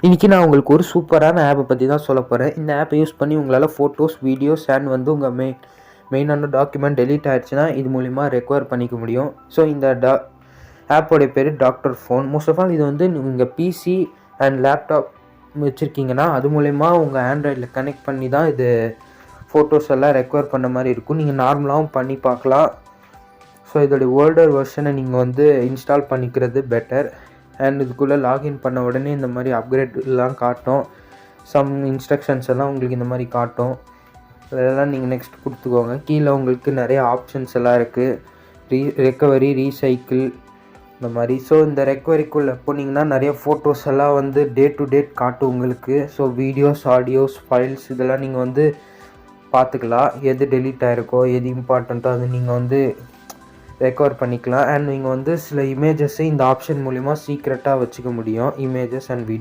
இன்றைக்கி நான் உங்களுக்கு ஒரு சூப்பரான ஆப்பை பற்றி தான் சொல்ல போகிறேன். இந்த ஆப்பை யூஸ் பண்ணி உங்களால் ஃபோட்டோஸ், வீடியோஸ் அண்ட் வந்து உங்கள் மெயினான டாக்குமெண்ட் டெலீட் ஆகிடுச்சுன்னா இது மூலிமா ரெக்கவர் பண்ணிக்க முடியும். ஸோ இந்த ஆப்போடைய பேர் doctor phone. Most of all இது வந்து உங்கள் பிசி அண்ட் லேப்டாப் வச்சுருக்கீங்கன்னா அது மூலிமா உங்கள் ஆண்ட்ராய்டில் கனெக்ட் பண்ணி தான் இது ஃபோட்டோஸ் எல்லாம் ரெக்கவர் பண்ண மாதிரி இருக்கும். நீங்கள் நார்மலாகவும் பண்ணி பார்க்கலாம். ஸோ இதோடைய ஓல்டர் வெர்ஷனை நீங்கள் வந்து இன்ஸ்டால் பண்ணிக்கிறது பெட்டர். அண்ட் இதுக்குள்ளே லாகின் பண்ண உடனே இந்த மாதிரி அப்கிரேட்லாம் காட்டும். சம் இன்ஸ்ட்ரக்ஷன்ஸ் எல்லாம் உங்களுக்கு இந்த மாதிரி காட்டும். அதெல்லாம் நீங்கள் நெக்ஸ்ட் கொடுத்துக்கோங்க. கீழே உங்களுக்கு நிறைய ஆப்ஷன்ஸ் எல்லாம் இருக்குது. ரெக்கவரி, ரீசைக்கிள் இந்த மாதிரி. ஸோ இந்த ரெக்கவரிக்குள்ளே போனீங்கன்னா நிறைய ஃபோட்டோஸ் எல்லாம் வந்து டே டு டேட் காட்டும் உங்களுக்கு. ஸோ வீடியோஸ், ஆடியோஸ், ஃபைல்ஸ் இதெல்லாம் நீங்கள் வந்து பார்த்துக்கலாம். எது டெலீட் ஆகிருக்கோ, எது இம்பார்ட்டண்ட்டோ அது நீங்கள் வந்து ரெக்கவர் பண்ணிக்கலாம். அண்ட் நீங்கள் வந்து சில இமேஜஸை இந்த ஆப்ஷன் மூலிமா சீக்ரெட்டாக வச்சுக்க முடியும். Images and video